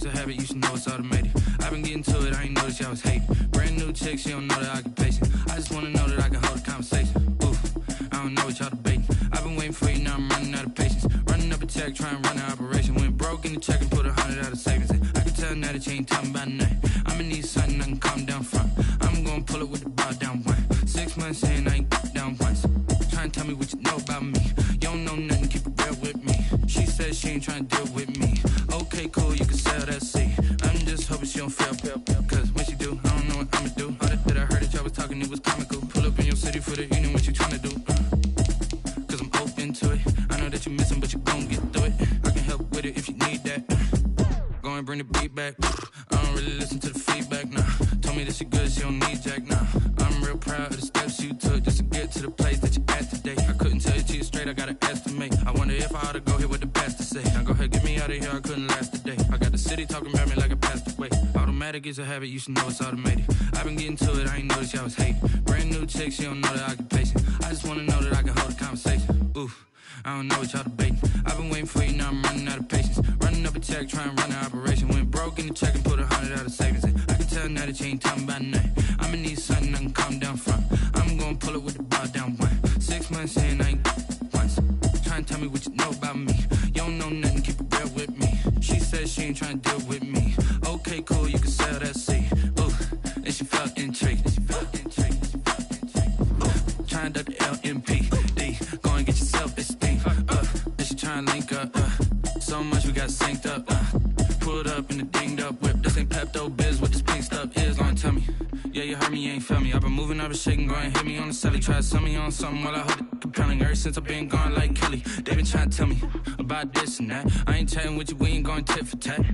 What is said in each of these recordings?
a habit, you should know it's automated. I've been getting to it, I ain't noticed y'all was hating. Brand new chick, she don't know the occupation. I just wanna know that I can hold a conversation. Oof, I don't know what y'all debating. I've been waiting for you, now I'm running out of patience. Running up a check, trying to run an operation. Went broke in the check and put 100 out of savings in. I can tell now that you ain't talking about nothing. I'ma need something I can calm down from. I'm gonna pull it with the bar down one. 6 months in, I ain't down once. Trying to tell me what you know about me. You don't know nothing, keep it real with me. She says she ain't trying to deal with me. Okay, cool, you can sell that seat. I'm just hoping she don't fail. Cause when she do, I don't know what I'ma do. All that I heard that y'all was talking, it was comical. Pull up in your city for the evening, what you trying to do? Cause I'm open to it. I know that you're missing, but you gon' get through it. I can help with it if you need that. Go and bring the beat back. I don't really listen to the feedback, nah. Told me that she good, she don't need jack, nah. I'm real proud of the steps you took just to get to the place that you're at today. I couldn't tell you to you straight, I gotta estimate. I wonder if I ought to go here with the pastor say. Now go ahead, get me out of here, I couldn't last a day. I got the city talking about me like I passed away. Automatic is a habit, you should know it's automated. I've been getting to it, I ain't noticed y'all was hating. Brand new chick, she don't know the occupation. I just wanna know that I can hold a conversation. Oof, I don't know what y'all debating. I've been waiting for you, now I'm running out of patience. Running up a check, trying to run an operation. Went broke in the check and put 100 out of savings in. I can tell now that you ain't talking about nothing. I'ma need something I can calm down from. I'm gonna pull it with the bar down one. 6 months in, I ain't once. Trying to tell me what you know about me. You don't know nothing, keep it real with me. She says she ain't trying to deal with me. Okay, cool, you can sell that seat. Ooh, and she felt intrigued. Trying to duck the LMPD. Go and get your self-esteem. And she trying to link up. So much we got synced up. Pulled up in the dinged up whip. This ain't Pepto-Biz, what this pink stuff is. Gonna tell me. Yeah, you heard me, you ain't felt me. I've been moving, I've been shaking, go and hit me on the celly. Try to sell me on something while I hold it compelling. Ever since I've been gone like Kelly, they been trying to tell me about this and that. I ain't chatting with you, we ain't going tit for tat.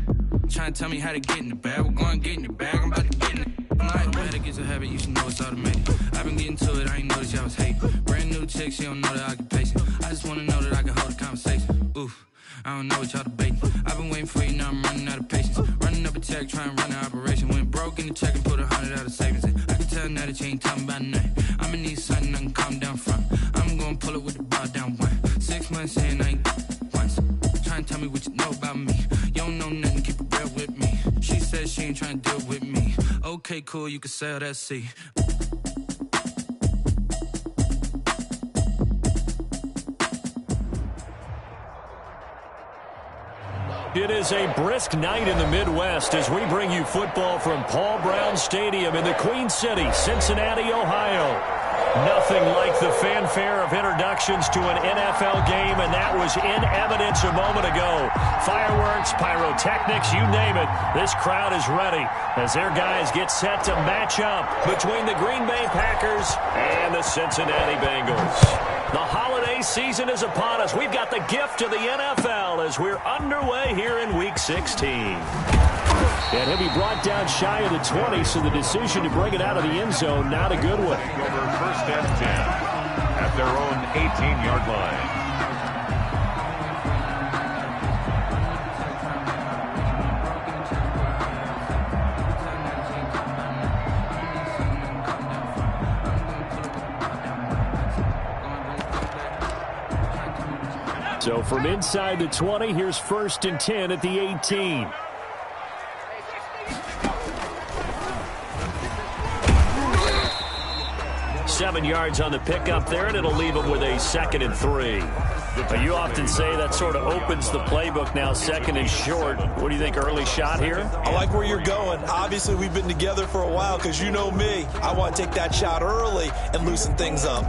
Trying to tell me how to get in the bag. We're going to get in the bag, I'm about to get in it. Automatic is a habit, you should know it's automated. I've been getting to it, I ain't noticed y'all was hating. Brand new chick, she don't know the occupation. I just wanna know that I can hold a conversation. Oof, I don't know what y'all debating. I've been waiting for you, now I'm running out of patience. Running up a check, trying to run an operation. Went broke in the check and put 100 out of savings in. I can tell now that you ain't talking about nothing. I'ma need something I can calm down from. I'm gonna pull it with the bar down one. 6 months in, I ain't once. Trying to tell me what you know about me. You don't know nothing, keep it real with me. She says she ain't trying to deal with me. Okay, cool, you can sell that seat. It is a brisk night in the Midwest as we bring you football from Paul Brown Stadium in the Queen City, Cincinnati, Ohio. Nothing like the fanfare of introductions to an NFL game, and that was in evidence a moment ago. Fireworks, pyrotechnics, you name it. This crowd is ready as their guys get set to match up between the Green Bay Packers and the Cincinnati Bengals. The holiday season is upon us. We've got the gift of the NFL as we're underway here in Week 16. And he'll be brought down shy of the 20, so the decision to bring it out of the end zone, not a good one. Over first and 10 at their own 18-yard line. So from inside the 20, here's first and 10 at the 18. Seven yards on the pickup there, and it'll leave them with a 2nd and 3. You often say that sort of opens the playbook now, 2nd and short. What do you think, early shot here? I like where you're going. Obviously, we've been together for a while because you know me. I want to take that shot early and loosen things up.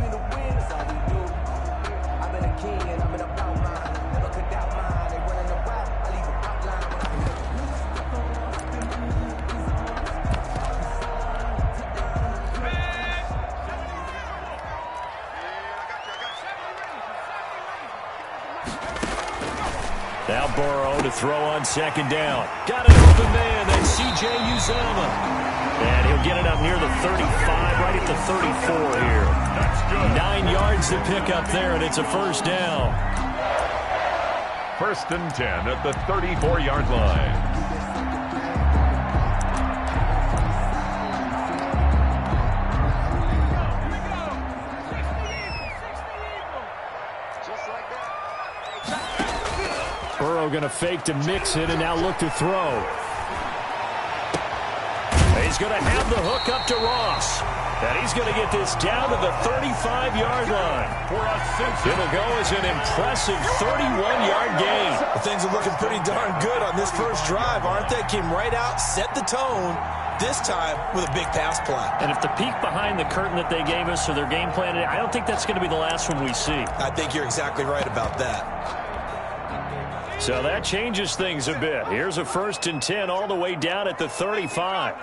Now Burrow to throw on 2nd down. Got an open man, that's C.J. Uzomah. And he'll get it up near the 35, right at the 34 here. That's good. 9 yards to pick up there, and it's a first down. First and 10 at the 34-yard line. Burrow going to fake to mix it and now look to throw. He's going to have the hook up to Ross. And he's going to get this down to the 35-yard line. It'll go as an impressive 31-yard gain. Well, things are looking pretty darn good on this first drive, aren't they? Came right out, set the tone, this time with a big pass play. And if the peek behind the curtain that they gave us or their game plan, I don't think that's going to be the last one we see. I think you're exactly right about that. So that changes things a bit. Here's a 1st and 10 all the way down at the 35.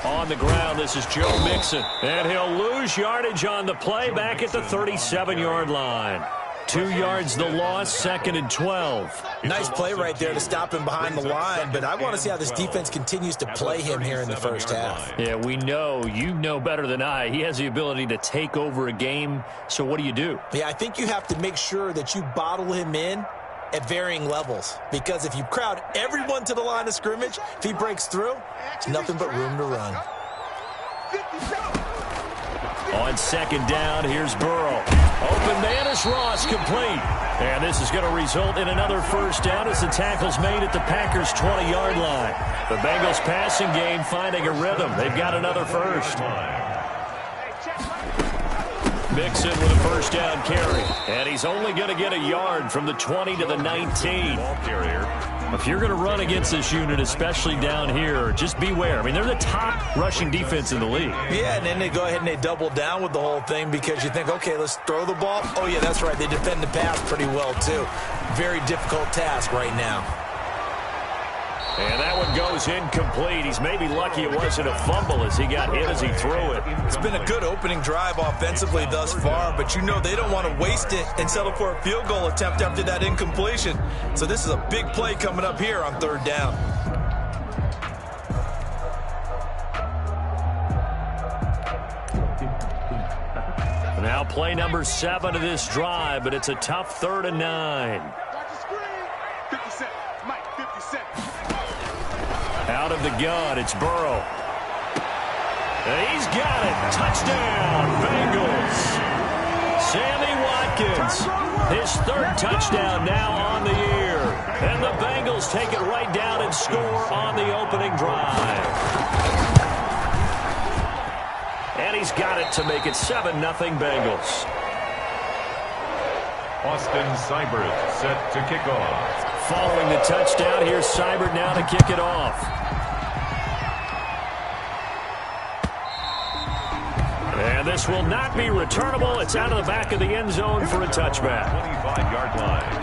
On the ground, this is Joe Mixon. And he'll lose yardage on the play back at the 37-yard line. 2 yards the loss, 2nd and 12. Nice play right there to stop him behind the line, but I want to see how this defense continues to play him here in the first half. Yeah, we know, you know better than I, he has the ability to take over a game, so what do you do? Yeah, I think you have to make sure that you bottle him in at varying levels, because if you crowd everyone to the line of scrimmage, if he breaks through, it's nothing but room to run. On 2nd down, here's Burrow. Open man is Ross, complete. And this is going to result in another 1st down as the tackle's made at the Packers' 20-yard line. The Bengals passing game finding a rhythm. They've got another 1st. Mixon with a 1st down carry. And he's only going to get a yard from the 20 to the 19. If you're going to run against this unit, especially down here, just beware. I mean, they're the top rushing defense in the league. Yeah, and then they go ahead and they double down with the whole thing because you think, okay, let's throw the ball. Oh, yeah, that's right. They defend the pass pretty well, too. Very difficult task right now. And that one goes incomplete. He's maybe lucky it wasn't a fumble as he got hit as he threw it. It's been a good opening drive offensively thus far, but you know they don't want to waste it and settle for a field goal attempt after that incompletion. So this is a big play coming up here on 3rd down. Now play number 7 of this drive, but it's a tough 3rd and 9. Out of the gun, it's Burrow. And he's got it. Touchdown, Bengals. Sammy Watkins, his 3rd touchdown now on the year. And the Bengals take it right down and score on the opening drive. And he's got it to make it 7-0 Bengals. Austin Seibert set to kick off. Following the touchdown, here's Seibert now to kick it off. And this will not be returnable. It's out of the back of the end zone for a touchback. 25-yard line.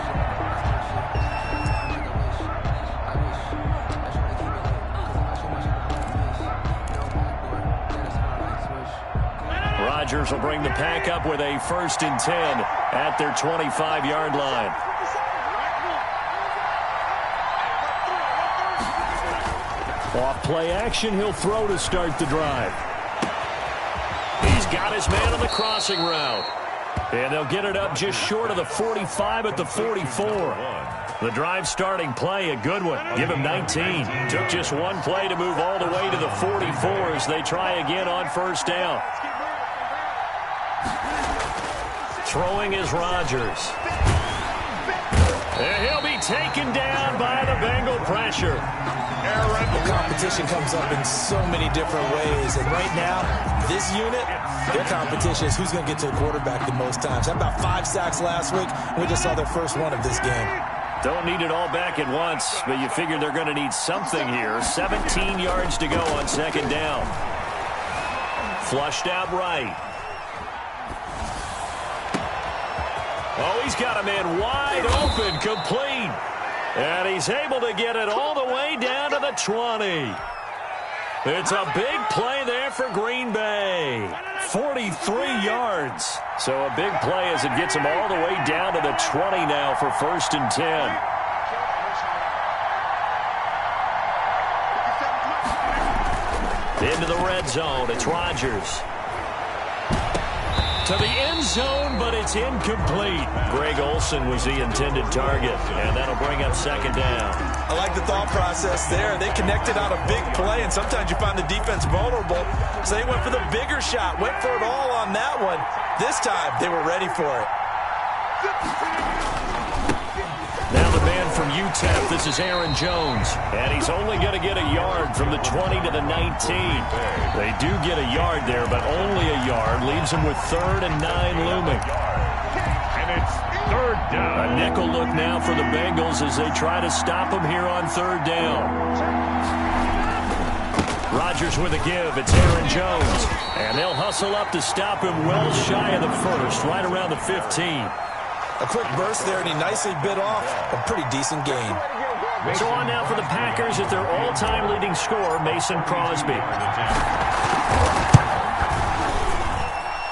Rodgers will bring the pack up with a 1st and 10 at their 25-yard line. Off play action, he'll throw to start the drive. He's got his man on the crossing route. And they'll get it up just short of the 45 at the 44. The drive starting play, a good one. Give him 19. Took just one play to move all the way to the 44 as they try again on 1st down. Throwing is Rodgers. And he'll be taken down by the Bengal pressure. The competition comes up in so many different ways, and right now, this unit, their competition is who's going to get to the quarterback the most times. Had about 5 sacks last week, and we just saw their first one of this game. Don't need it all back at once, but you figure they're going to need something here. 17 yards to go on 2nd down. Flushed out right. Oh, he's got a man wide open, complete. And he's able to get it all the way down to the 20. It's a big play there for Green Bay. 43 yards. So a big play as it gets him all the way down to the 20 now for 1st and 10. Into the red zone, it's Rodgers. To the end zone, but it's incomplete. Greg Olsen was the intended target, and that'll bring up 2nd down. I like the thought process there. They connected on a big play, and sometimes you find the defense vulnerable. So they went for the bigger shot, went for it all on that one. This time, they were ready for it. Now the man from UTEP. This is Aaron Jones. And he's only going to get a yard from the 20 to the 19. They do get a yard there, but only a yard. Leaves him with 3rd and 9 looming. And it's 3rd down. A nickel look now for the Bengals as they try to stop him here on 3rd down. Rodgers with a give. It's Aaron Jones. And they'll hustle up to stop him well shy of the 1st, right around the 15. A quick burst there, and he nicely bit off a pretty decent gain. So on now for the Packers at their all-time leading scorer, Mason Crosby.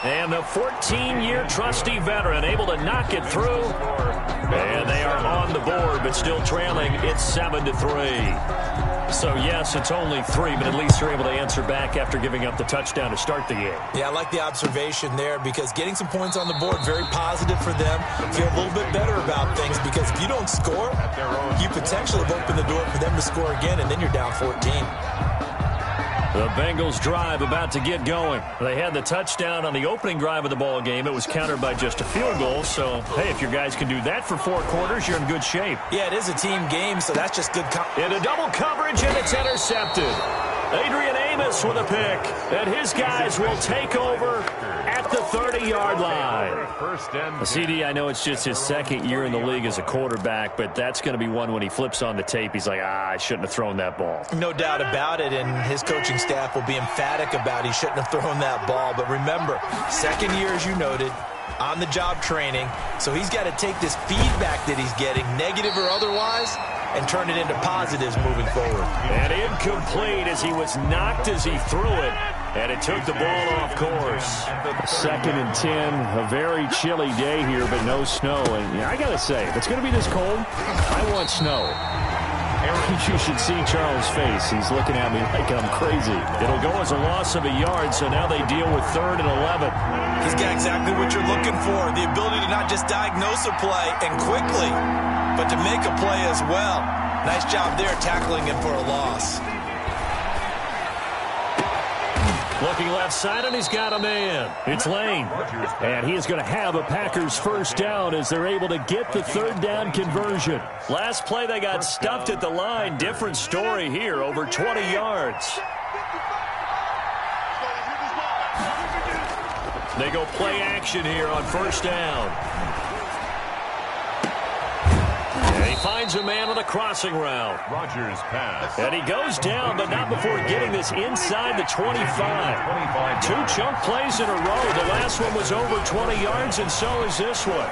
And the 14-year trusty veteran able to knock it through. And they are on the board, but still trailing. It's 7-3. So, yes, it's only 3, but at least they're able to answer back after giving up the touchdown to start the game. Yeah, I like the observation there because getting some points on the board, very positive for them. Feel a little bit better about things because if you don't score, you potentially have opened the door for them to score again, and then you're down 14. The Bengals drive about to get going. They had the touchdown on the opening drive of the ball game. It was countered by just a field goal. So, hey, if your guys can do that for 4 quarters, you're in good shape. Yeah, it is a team game, so that's just good. Into double coverage, and it's intercepted. Adrian Amos with a pick, and his guys will take over at the 30-yard line. CD, I know it's just his 2nd year in the league as a quarterback, but that's going to be one when he flips on the tape. He's like, I shouldn't have thrown that ball. No doubt about it, and his coaching staff will be emphatic about he shouldn't have thrown that ball. But remember, 2nd year, as you noted, on-the-job training, so he's got to take this feedback that he's getting, negative or otherwise, and turn it into positives moving forward. And incomplete as he was knocked as he threw it, and it took the ball off course. 2nd and 10, a very chilly day here, but no snow. And I got to say, if it's going to be this cold, I want snow. You should see Charles' face. He's looking at me like I'm crazy. It'll go as a loss of a yard, so now they deal with 3rd and 11. He's got exactly what you're looking for, the ability to not just diagnose a play and quickly, but to make a play as well. Nice job there tackling him for a loss. Looking left side, and he's got a man. It's Lane. And he is going to have a Packers 1st down as they're able to get the 3rd down conversion. Last play, they got stuffed at the line. Different story here, over 20 yards. They go play action here on 1st down. And he finds a man on a crossing route. Rodgers pass. And he goes down, but not before getting this inside the 25. 2 chunk plays in a row. The last one was over 20 yards, and so is this one.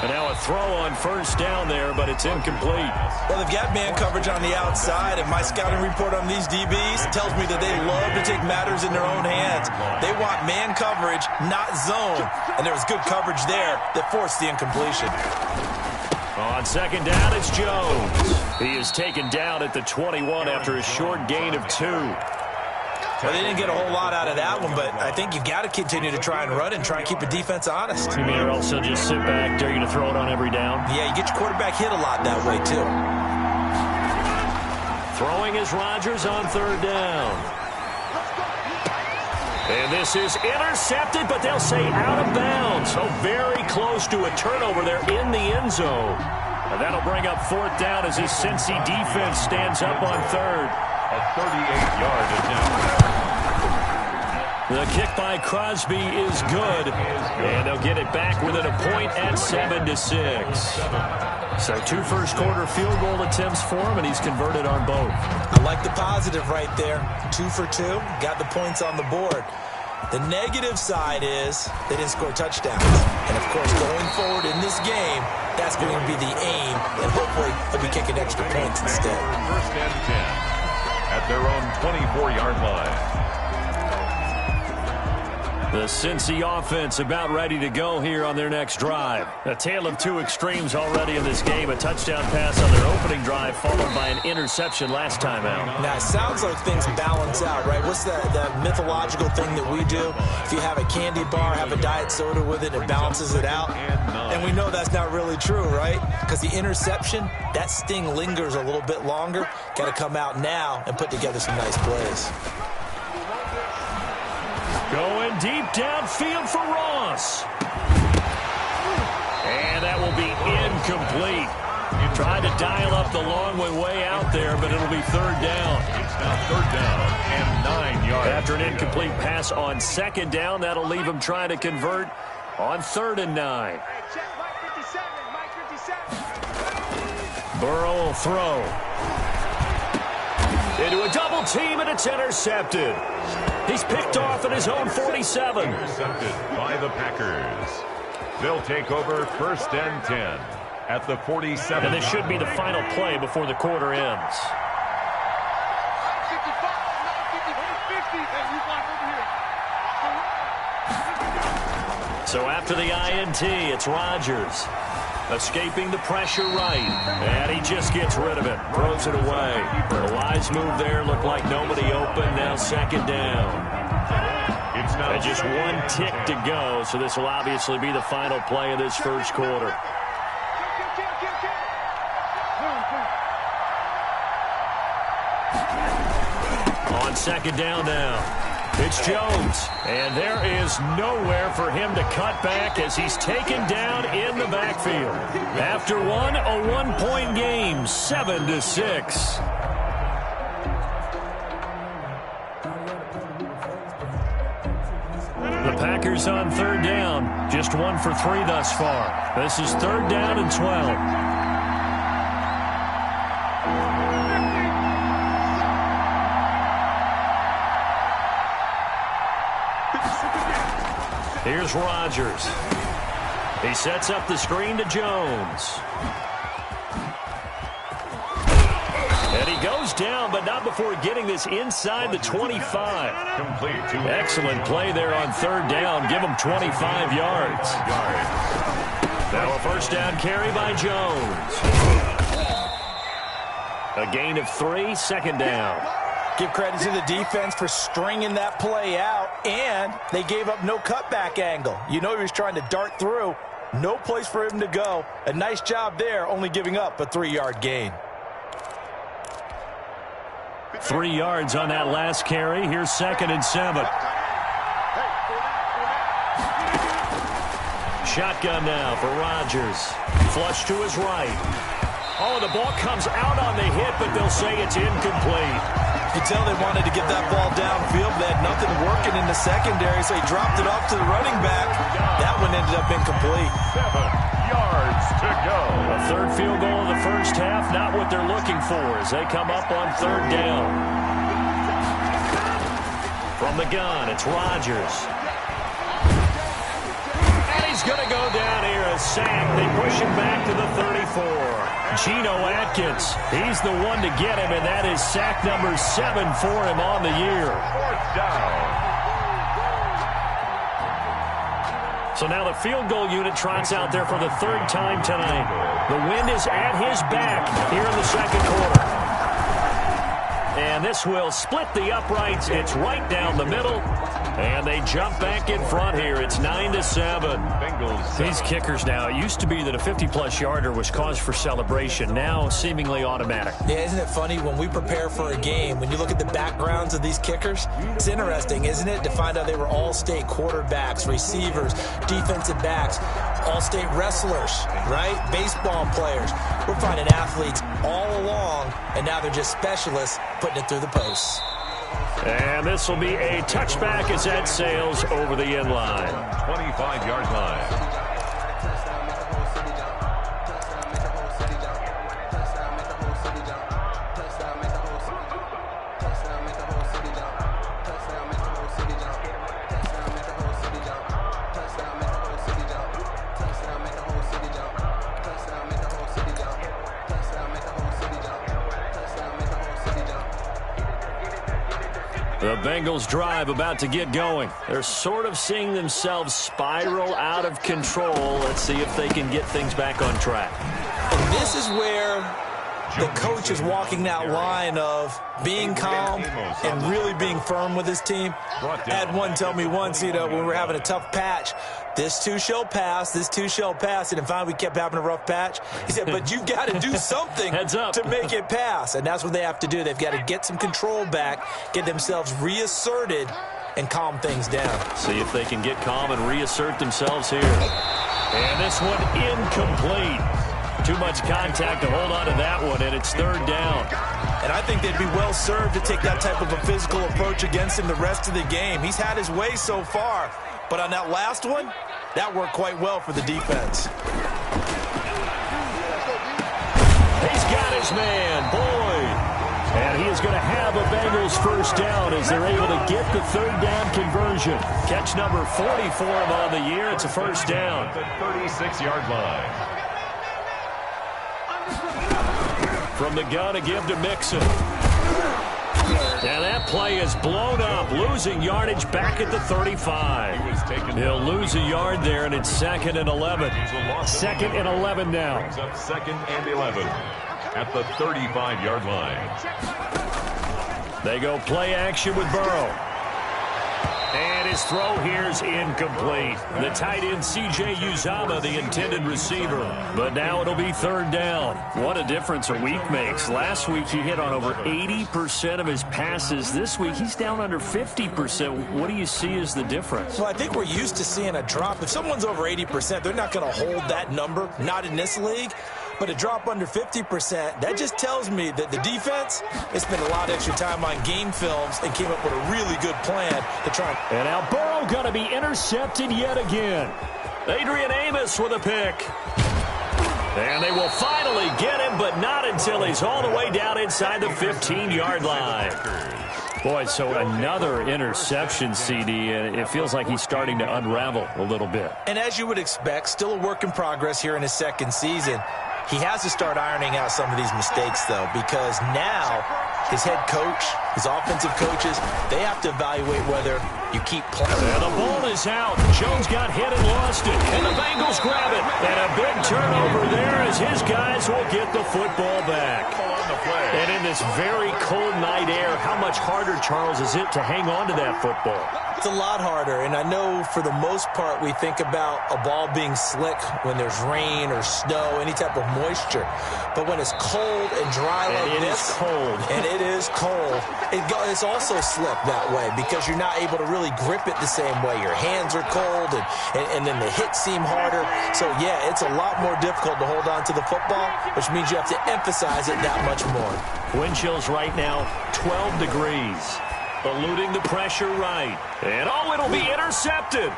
And now a throw on 1st down there, but it's incomplete. Well, they've got man coverage on the outside, and my scouting report on these DBs tells me that they love to take matters in their own hands. They want man coverage, not zone. And there was good coverage there that forced the incompletion. On 2nd down, it's Jones. He is taken down at the 21 after a short gain of 2. Well, they didn't get a whole lot out of that one, but I think you've got to continue to try and run and try and keep the defense honest. You mean or else they'll just sit back, dare you to throw it on every down? Yeah, you get your quarterback hit a lot that way, too. Throwing is Rodgers on 3rd down. And this is intercepted, but they'll say out of bounds. So very close to a turnover there in the end zone. And that'll bring up 4th down as this Cincy defense stands up on 3rd. A 38-yard attempt. The kick by Crosby is good, and they'll get it back within a point at 7-6. So 2 first-quarter field goal attempts for him, and he's converted on both. I like the positive right there. 2 for 2, got the points on the board. The negative side is they didn't score touchdowns. And, of course, going forward in this game, that's going to be the aim, and hopefully they'll be kicking extra points instead. 1st and 10 at their own 24-yard line. The Cincy offense about ready to go here on their next drive. A tale of 2 extremes already in this game. A touchdown pass on their opening drive followed by an interception last time out. Now, it sounds like things balance out, right? What's that mythological thing that we do? If you have a candy bar, have a diet soda with it, it balances it out. And we know that's not really true, right? Because the interception, that sting lingers a little bit longer. Got to come out now and put together some nice plays. Going deep downfield for Ross. And that will be incomplete. Tried to dial up the long way out there, but it'll be third down. It's now third down and 9 yards. After an incomplete pass on second down, that'll leave him trying to convert on 3rd and 9. Burrow will throw. Into a double team, and it's intercepted. He's picked off at his own 47. Intercepted by the Packers. They'll take over 1st and 10 at the 47. And this should be the final play before the quarter ends. So after the INT, it's Rodgers. Escaping the pressure right. And he just gets rid of it. Throws it away. A wise move there. Looked like nobody open. Now 2nd down. And just 1 tick to go. So this will obviously be the final play of this first quarter. On 2nd down now. It's Jones, and there is nowhere for him to cut back as he's taken down in the backfield. After one, a 1-point game, 7-6. The Packers on 3rd down, just 1 for 3 thus far. This is 3rd down and 12. Here's Rodgers. He sets up the screen to Jones. And he goes down, but not before getting this inside the 25. Complete. Excellent play there on 3rd down. Give him 25 yards. Now a 1st down carry by Jones. A gain of 3, 2nd down. Give credit to the defense for stringing that play out, and they gave up no cutback angle. You know he was trying to dart through. No place for him to go. A nice job there, only giving up a 3-yard gain. 3 yards on that last carry. Here's 2nd and 7. Shotgun now for Rodgers. Flush to his right. Oh, the ball comes out on the hit, but they'll say it's incomplete. You can tell they wanted to get that ball downfield. They had nothing working in the secondary, so he dropped it off to the running back. That one ended up incomplete. 7 yards to go. A 3rd field goal in the first half, not what they're looking for as they come up on 3rd down. From the gun, it's Rodgers. And he's going to go down here, a sack. They push him back to the 34. Geno Atkins, he's the one to get him, and that is sack number 7 for him on the year. 4th down. So now the field goal unit trots out there for the 3rd time tonight. The wind is at his back here in the 2nd quarter. And this will split the uprights. It's right down the middle. And they jump back in front here. It's 9-7. Bengals. These kickers now, it used to be that a 50-plus yarder was cause for celebration. Now seemingly automatic. Yeah, isn't it funny when we prepare for a game, when you look at the backgrounds of these kickers, it's interesting, isn't it, to find out they were all-state quarterbacks, receivers, defensive backs, all-state wrestlers, right? Baseball players. We're finding athletes all along, and now they're just specialists putting it through the posts. And this will be a touchback as that sails over the end line. 25-yard line. The Bengals drive about to get going. They're sort of seeing themselves spiral out of control. Let's see if they can get things back on track. And this is where the coach is walking that line of being calm and really being firm with his team. I had one tell me once, when we were having a tough patch, this too shall pass, this too shall pass. And finally we kept having a rough patch. He said, but you've got to do something to make it pass. And that's what they have to do. They've got to get some control back, get themselves reasserted, and calm things down. See if they can get calm and reassert themselves here. And this one incomplete. Too much contact to hold on to that one, and it's third down. And I think they'd be well served to take that type of a physical approach against him the rest of the game. He's had his way so far, but on that last one, that worked quite well for the defense. He's got his man, Boyd. And he is going to have a Bengals first down as they're able to get the third down conversion. Catch number 40 for him on the year. It's a first down. At the 36-yard line. From the gun to give to Mixon. And that play is blown up, losing yardage back at the 35. He'll lose a yard there, and it's 2nd and 11. 2nd and 11 now. Brings up 2nd and 11 at the 35-yard line. They go play action with Burrow. And his throw here is incomplete. The tight end, C.J. Uzomah, the intended receiver. But now it'll be third down. What a difference a week makes. Last week he hit on over 80% of his passes. This week he's down under 50%. What do you see as the difference? Well, I think we're used to seeing a drop. If someone's over 80%, they're not going to hold that number, not in this league. But a drop under 50%, that just tells me that the defense has spent a lot of extra time on game films and came up with a really good plan to try. And now Burrow going to be intercepted yet again. Adrian Amos with a pick. And they will finally get him, but not until he's all the way down inside the 15-yard line. Boy, so another interception, CD, and it feels like he's starting to unravel a little bit. And as you would expect, still a work in progress here in his second season. He has to start ironing out some of these mistakes, though, because now his head coach, his offensive coaches, they have to evaluate whether you keep playing. And the ball is out. Jones got hit and lost it. And the Bengals grab it. And a big turnover there as his guys will get the football back. And in this very cold night air, how much harder, Charles, is it to hang on to that football? It's a lot harder, and I know for the most part we think about a ball being slick when there's rain or snow, any type of moisture. But when it's cold and dry like this, it is cold, it's also slick that way because you're not able to really grip it the same way. Your hands are cold, and then the hits seem harder. So, yeah, it's a lot more difficult to hold on to the football, which means you have to emphasize it that much more. Wind chills right now, 12 degrees. Eluding the pressure right. And, it'll be intercepted.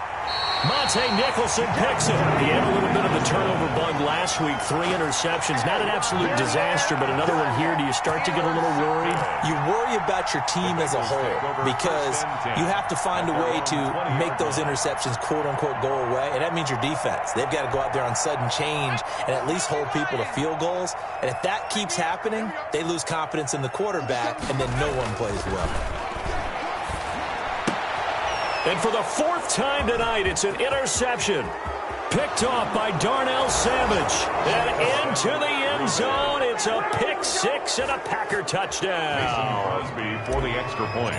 Monte Nicholson picks it. He had a little bit of a turnover bug last week. 3 interceptions. Not an absolute disaster, but another one here. Do you start to get a little worried? You worry about your team as a whole because you have to find a way to make those interceptions, quote-unquote, go away, and that means your defense. They've got to go out there on sudden change and at least hold people to field goals. And if that keeps happening, they lose confidence in the quarterback, and then no one plays well. And for the 4th time tonight, it's an interception. Picked off by Darnell Savage. And into the end zone, it's a pick 6 and a Packer touchdown. Crosby for the extra point.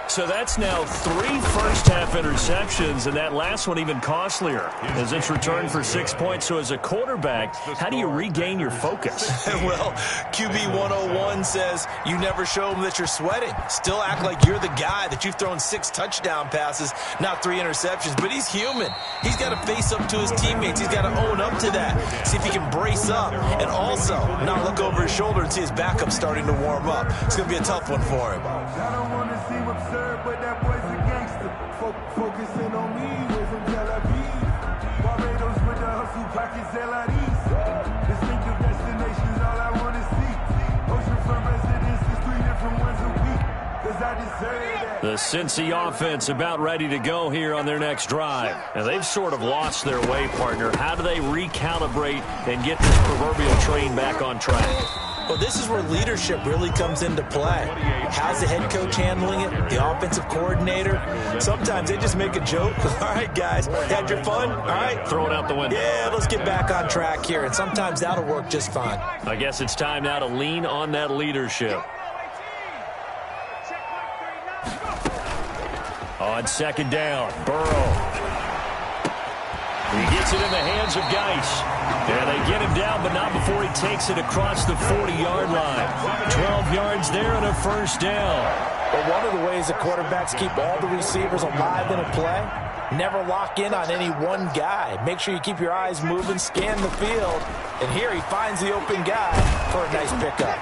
So that's now 3 first-half interceptions, and that last one even costlier as it's returned for 6 points. So as a quarterback, how do you regain your focus? Well, QB 101 says you never show them that you're sweating. Still act like you're the guy that you've thrown 6 touchdown passes, not 3 interceptions. But he's human. He's got to face up to his teammates. He's got to own up to that. See if he can brace up and also not look over his shoulder and see his backup starting to warm up. It's going to be a tough one for him. I don't want to seem absurd, but that boy's a gangster. Focusing on me, we're from Tel Aviv. Barbados with the hustle, pockets LIDs. Distinctive destinations, all I want to see. Oceanfront residences, 3 different ones a week. Cause I deserve that. The Cincy offense about ready to go here on their next drive. And they've sort of lost their way, partner. How do they recalibrate and get this proverbial train back on track? Well, this is where leadership really comes into play. How's the head coach handling it? The offensive coordinator? Sometimes they just make a joke. All right, guys, had your fun? All right. Throw it out the window. Yeah, let's get back on track here. And sometimes that'll work just fine. I guess it's time now to lean on that leadership. On 2nd down, Burrow. He gets it in the hands of Geis. And they get him down, but not before he takes it across the 40-yard line. 12 yards there and a first down. But one of the ways the quarterbacks keep all the receivers alive in a play Never lock in on any one guy. Make sure you keep your eyes moving, scan the field. And here he finds the open guy for a nice pickup.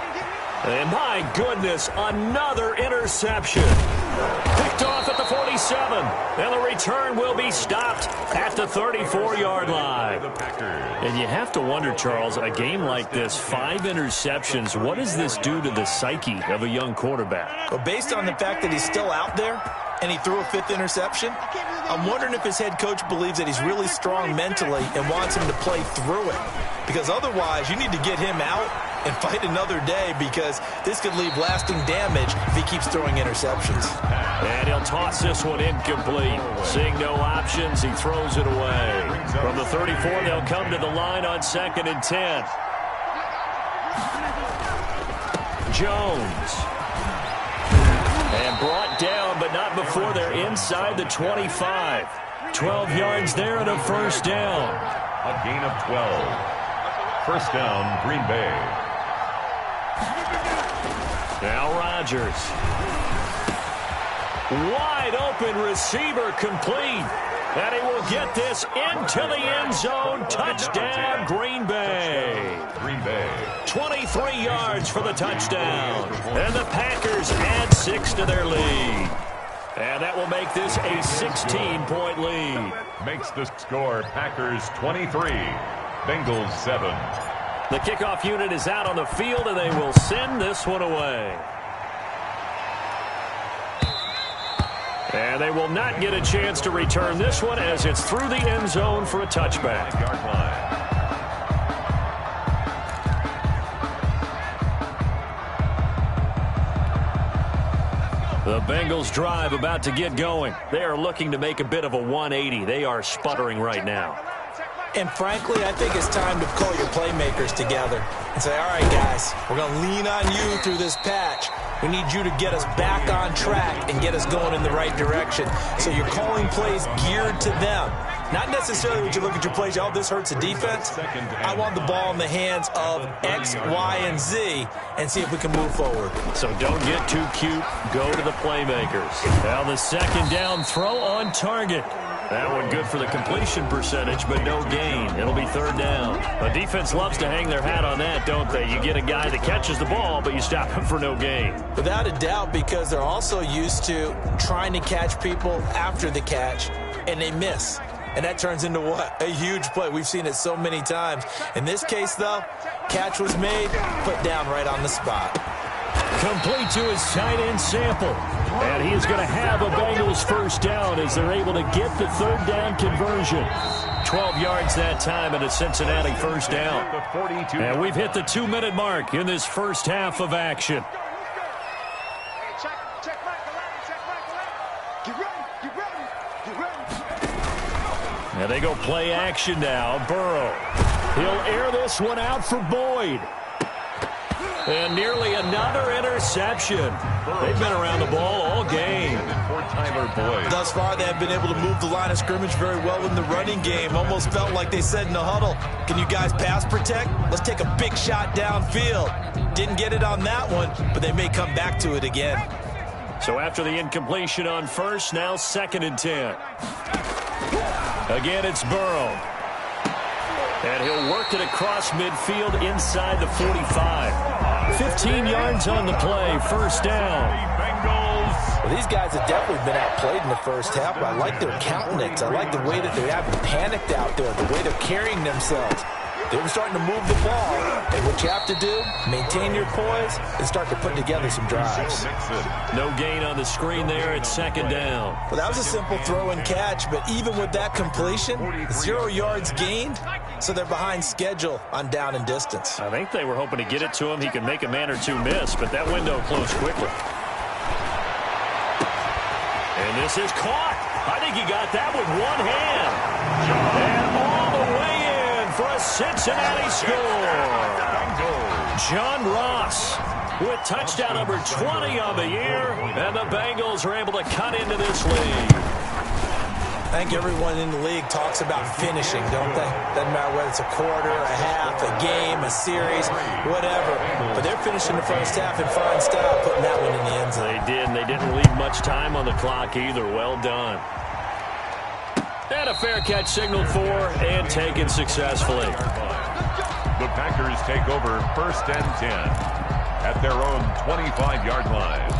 And my goodness, another interception. Picked off at the 47. And the return will be stopped at the 34-yard line. And you have to wonder, Charles, a game like this, 5 interceptions, what does this do to the psyche of a young quarterback? Well, based on the fact that he's still out there and he threw a 5th interception, I'm wondering if his head coach believes that he's really strong mentally and wants him to play through it. Because otherwise, you need to get him out and fight another day, because this could leave lasting damage if he keeps throwing interceptions. And he'll toss this one incomplete. Seeing no options, he throws it away. From the 34, they'll come to the line on 2nd and 10. Jones. And brought down, but not before they're inside the 25. 12 yards there and a first down. A gain of 12. First down, Green Bay. Now Rodgers. Wide open receiver complete. And he will get this into the end zone. Touchdown, Green Bay. Green Bay. 23 yards for the touchdown. And the Packers add 6 to their lead. And that will make this a 16-point lead. Makes the score Packers 23, Bengals 7. The kickoff unit is out on the field, and they will send this one away. And they will not get a chance to return this one, as it's through the end zone for a touchback. Yard line. The Bengals drive about to get going. They are looking to make a bit of a 180. They are sputtering right now. And frankly, I think it's time to call your playmakers together and say, all right, guys, we're going to lean on you through this patch. We need you to get us back on track and get us going in the right direction. So you're calling plays geared to them. Not necessarily when you look at your plays, oh, this hurts the defense. I want the ball in the hands of X, Y, and Z and see if we can move forward. So don't get too cute. Go to the playmakers. Now the second down throw on target. That one good for the completion percentage, but no gain. It'll be third down. The defense loves to hang their hat on that, don't they? You get a guy that catches the ball, but you stop him for no gain. Without a doubt, because they're also used to trying to catch people after the catch, and they miss. And that turns into what? A huge play. We've seen it so many times. In this case, though, catch was made, put down right on the spot. Complete to his tight end Sample. And he is going to have a Bengals first down as they're able to get the third down conversion. 12 yards that time and a Cincinnati first down. And we've hit the 2-minute mark in this first half of action. And they go play action now. Burrow. He'll air this one out for Boyd. And nearly another interception. They've been around the ball all game. Thus far, they have been able to move the line of scrimmage very well in the running game. Almost felt like they said in the huddle, can you guys pass protect? Let's take a big shot downfield. Didn't get it on that one, but they may come back to it again. So after the incompletion on first, now 2nd and 10. Again, it's Burrow. And he'll work it across midfield inside the 45. 15 yards on the play, first down. Well, these guys have definitely been outplayed in the first half, but I like their countenance. I like the way that they haven't panicked out there, the way they're carrying themselves. They're starting to move the ball, and what you have to do, maintain your poise and start to put together some drives. No gain on the screen there at 2nd down. Well, that was a simple throw and catch, but even with that completion, 0 yards gained, so they're behind schedule on down and distance. I think they were hoping to get it to him. He could make a man or two miss, but that window closed quickly. And this is caught. I think he got that with one hand. And all the way in for a Cincinnati score. John Ross with touchdown number 20 on the year, and the Bengals are able to cut into this lead. I think everyone in the league talks about finishing, don't they? Doesn't matter whether it's a quarter, a half, a game, a series, whatever. But they're finishing the first half in fine style, putting that one in the end zone. They did, and they didn't leave much time on the clock either. Well done. And a fair catch signaled for and taken successfully. The Packers take over 1st and 10 at their own 25-yard line.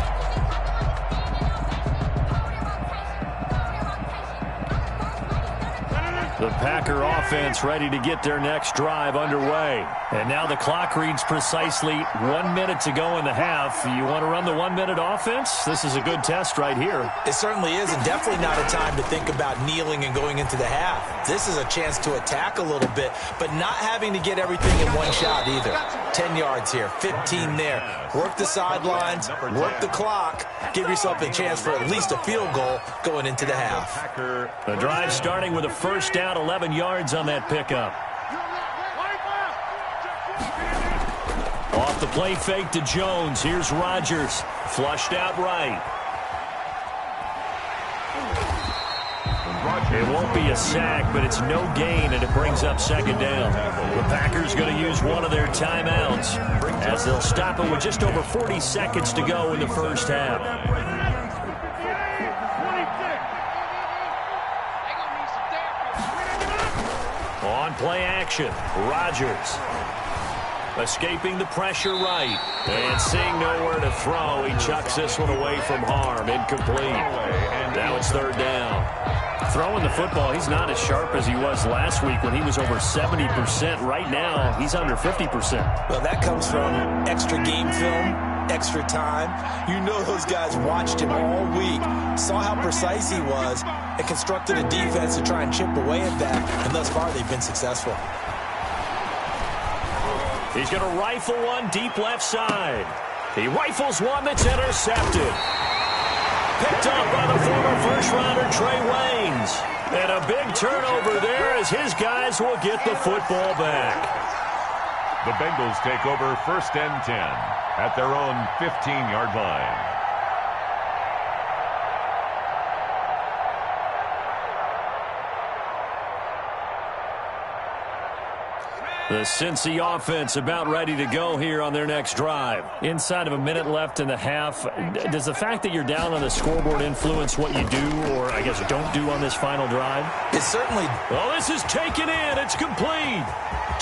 The Packer offense ready to get their next drive underway. And now the clock reads precisely 1 minute to go in the half. You want to run the 1 minute offense? This is a good test right here. It certainly is, and definitely not a time to think about kneeling and going into the half. This is a chance to attack a little bit, but not having to get everything in one shot either. 10 yards here, 15 there. Work the sidelines, work the clock, give yourself a chance for at least a field goal going into the half. The drive starting with a first down, 11 yards on that pickup. Off the play fake to Jones. Here's Rodgers. Flushed out right. It won't be a sack, but it's no gain, and it brings up second down. The Packers going to use one of their timeouts as they'll stop it with just over 40 seconds to go in the first half. On play action, Rodgers. Escaping the pressure right. And seeing nowhere to throw, he chucks this one away from harm. Incomplete. Now it's third down. Throwing the football, he's not as sharp as he was last week when he was over 70%. Right now, he's under 50%. Well, that comes from extra game film, extra time. You know those guys watched him all week, saw how precise he was, and constructed a defense to try and chip away at that. And thus far, they've been successful. He's going to rifle one deep left side. He rifles one that's intercepted. Picked up by the former first-rounder Trey Waynes. And a big turnover there as his guys will get the football back. The Bengals take over 1st and 10 at their own 15-yard line. The Cincy offense about ready to go here on their next drive. Inside of a minute left in the half, does the fact that you're down on the scoreboard influence what you do, or I guess don't do on this final drive? It certainly... Well, this is taken in. It's complete.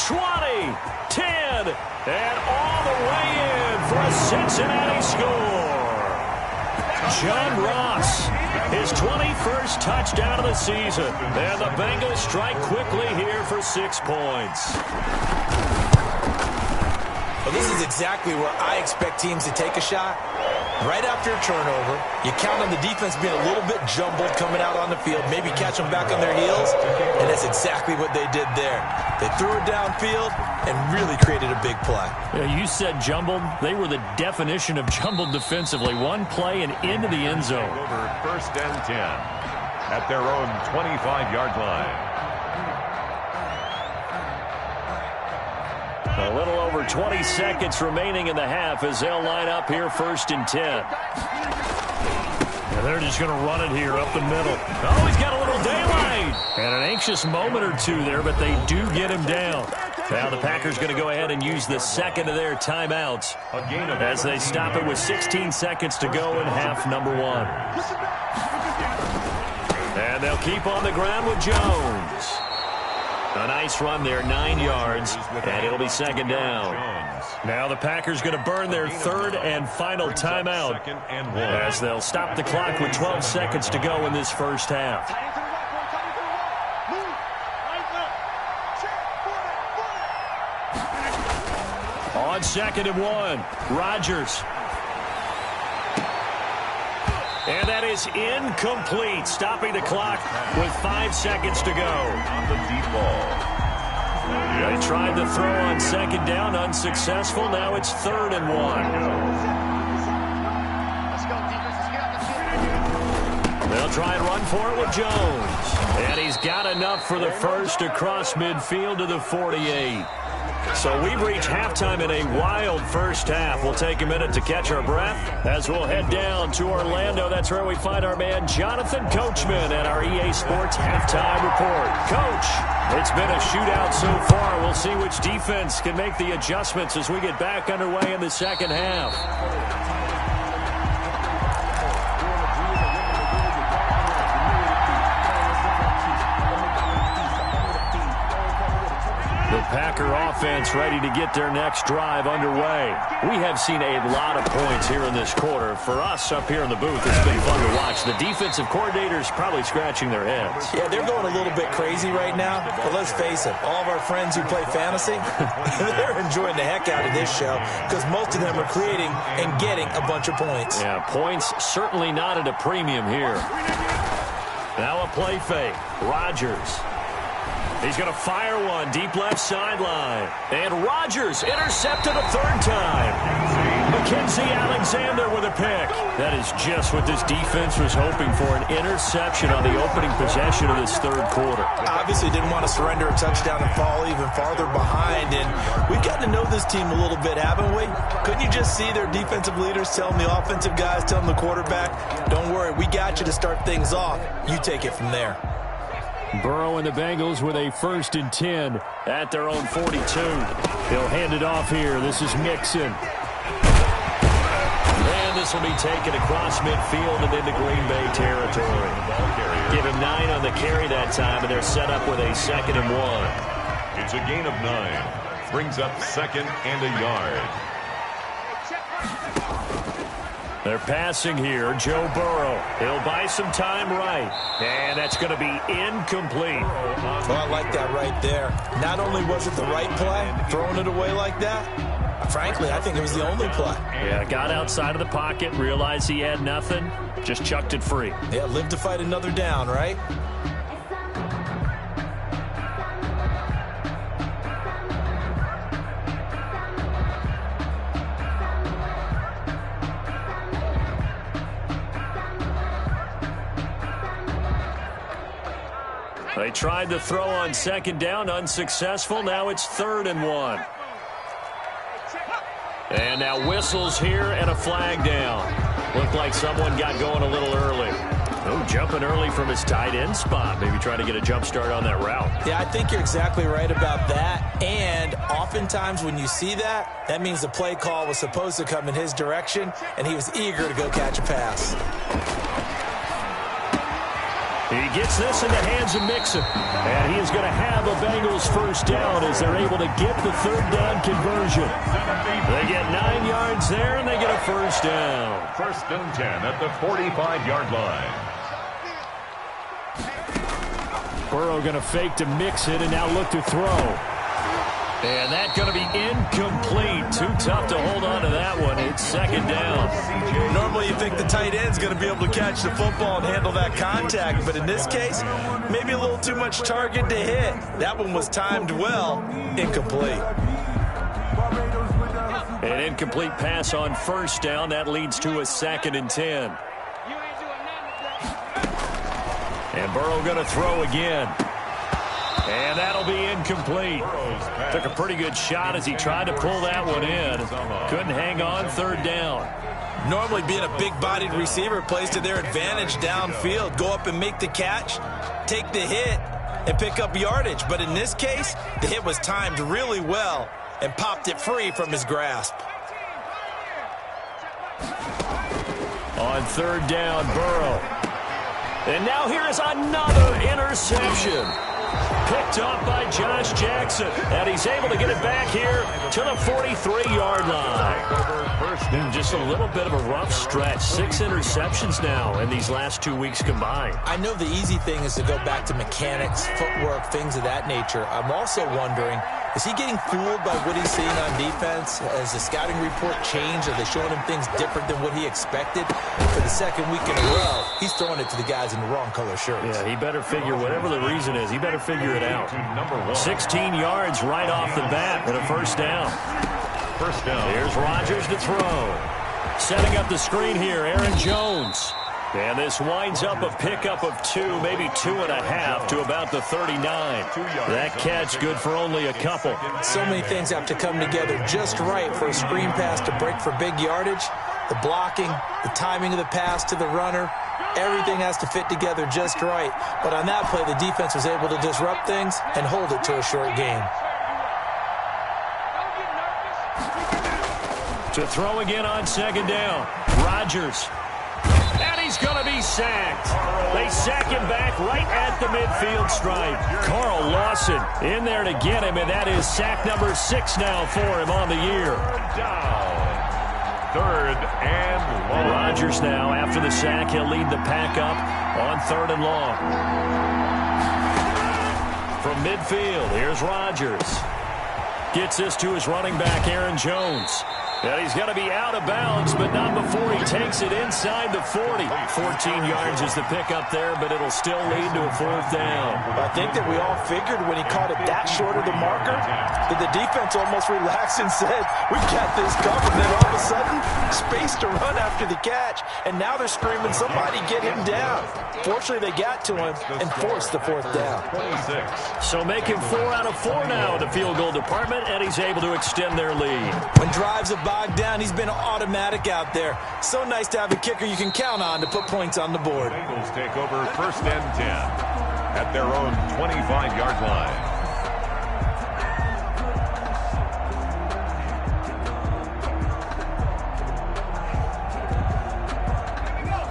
20, 10, and all the way in for a Cincinnati score. John Ross, his 21st touchdown of the season. And the Bengals strike quickly here for 6 points. Well, this is exactly where I expect teams to take a shot. Right after a turnover, you count on the defense being a little bit jumbled coming out on the field, maybe catch them back on their heels, and that's exactly what they did there. They threw it downfield and really created a big play. Yeah, you said jumbled. They were the definition of jumbled defensively. One play and into the end zone. Over 1st and 10 at their own 25-yard line. A little over 20 seconds remaining in the half as they'll line up here 1st and 10. And they're just going to run it here up the middle. Oh, he's got a little daylight. And an anxious moment or two there, but they do get him down. Now the Packers going to go ahead and use the second of their timeouts as they stop it with 16 seconds to go in half number 1. And they'll keep on the ground with Jones. A nice run there, 9 yards, and it'll be second down. Now the Packers going to burn their third and final timeout as they'll stop the clock with 12 seconds to go in this first half. On 2nd and 1, Rodgers. And that is incomplete, stopping the clock with 5 seconds to go. On the deep ball. They tried to throw on second down, unsuccessful. Now it's 3rd and 1. They'll try and run for it with Jones. And he's got enough for the first across midfield to the 48. So we've reached halftime in a wild first half. We'll take a minute to catch our breath as we'll head down to Orlando. That's where we find our man Jonathan Coachman at our EA Sports Halftime Report. Coach, it's been a shootout so far. We'll see which defense can make the adjustments as we get back underway in the second half. Packer offense ready to get their next drive underway. We have seen a lot of points here in this quarter. For us up here in the booth, it's been fun to watch. The defensive coordinators probably scratching their heads. Yeah, they're going a little bit crazy right now. But let's face it, all of our friends who play fantasy, they're enjoying the heck out of this show because most of them are creating and getting a bunch of points. Yeah, points certainly not at a premium here. Now a play fake. Rodgers. He's going to fire one deep left sideline. And Rodgers intercepted a third time. Mackenzie Alexander with a pick. That is just what this defense was hoping for, an interception on the opening possession of this third quarter. Obviously didn't want to surrender a touchdown and fall even farther behind. And we've gotten to know this team a little bit, haven't we? Couldn't you just see their defensive leaders telling the offensive guys, telling the quarterback, don't worry, we got you to start things off. You take it from there. Burrow and the Bengals with a 1st and 10 at their own 42. They'll hand it off here. This is Mixon. And this will be taken across midfield and into Green Bay territory. Give him 9 on the carry that time, and they're set up with a 2nd and 1. It's a gain of 9. Brings up 2nd and a yard. They're passing here. Joe Burrow. He'll buy some time right. And that's going to be incomplete. Well, I like that right there. Not only was it the right play, throwing it away like that, frankly, I think it was the only play. Yeah, got outside of the pocket, realized he had nothing, just chucked it free. Yeah, live to fight another down, right? They tried to throw on 2nd down, unsuccessful. Now it's 3rd and 1. And now whistles here and a flag down. Looked like someone got going a little early. Oh, jumping early from his tight end spot. Maybe trying to get a jump start on that route. Yeah, I think you're exactly right about that. And oftentimes when you see that, that means the play call was supposed to come in his direction, and he was eager to go catch a pass. He gets this in the hands of Mixon. And he is going to have a Bengals 1st down as they're able to get the 3rd down conversion. They get 9 yards there, and they get a 1st down. 1st and 10 at the 45-yard line. Burrow going to fake to Mixon and now look to throw. And that's going to be incomplete. Too tough to hold on to that one. It's 2nd down. Normally you think the tight end's going to be able to catch the football and handle that contact, but in this case, maybe a little too much target to hit. That one was timed well. Incomplete. An incomplete pass on 1st down. That leads to a 2nd and 10. And Burrow going to throw again. And that'll be incomplete. Took a pretty good shot as he tried to pull that one in. Couldn't hang on, 3rd down. Normally being a big-bodied receiver plays to their advantage downfield. Go up and make the catch, take the hit, and pick up yardage. But in this case, the hit was timed really well and popped it free from his grasp. On 3rd down, Burrow. And now here is another interception. Picked off by Josh Jackson. And he's able to get it back here to the 43-yard line. Just a little bit of a rough stretch. 6 interceptions now in these last 2 weeks combined. I know the easy thing is to go back to mechanics, footwork, things of that nature. I'm also wondering, is he getting fooled by what he's seeing on defense? Has the scouting report changed? Are they showing him things different than what he expected? For the 2nd week in a row, he's throwing it to the guys in the wrong color shirts. Yeah, he better figure, whatever the reason is, he better figure it out. 16 yards right off the bat and a 1st down. 1st down. Here's Rodgers to throw. Setting up the screen here, Aaron Jones. And this winds up a pickup of 2, maybe 2.5 to about the 39. That catch good for only a couple. So many things have to come together just right for a screen pass to break for big yardage. The blocking, the timing of the pass to the runner, everything has to fit together just right. But on that play, the defense was able to disrupt things and hold it to a short game. To throw again on 2nd down. Rodgers. And he's going to be sacked. They sack him back right at the midfield stripe. Carl Lawson in there to get him, and that is sack number 6 now for him on the year. Third and long. Rodgers now, after the sack, he'll lead the pack up on 3rd and long. From midfield, here's Rodgers. Gets this to his running back, Aaron Jones. And he's going to be out of bounds, but not before he takes it inside the 40. 14 yards is the pickup there, but it'll still lead to a 4th down. I think that we all figured when he caught it that short of the marker that the defense almost relaxed and said, we got this covered. Then all of a sudden, space to run after the catch. And now they're screaming, somebody get him down. Fortunately, they got to him and forced the 4th down. 26. So making 4 out of 4 now in the field goal department, and he's able to extend their lead. When drives have bogged down, he's been automatic out there. So nice to have a kicker you can count on to put points on the board. Bengals take over 1st and 10 at their own 25-yard line.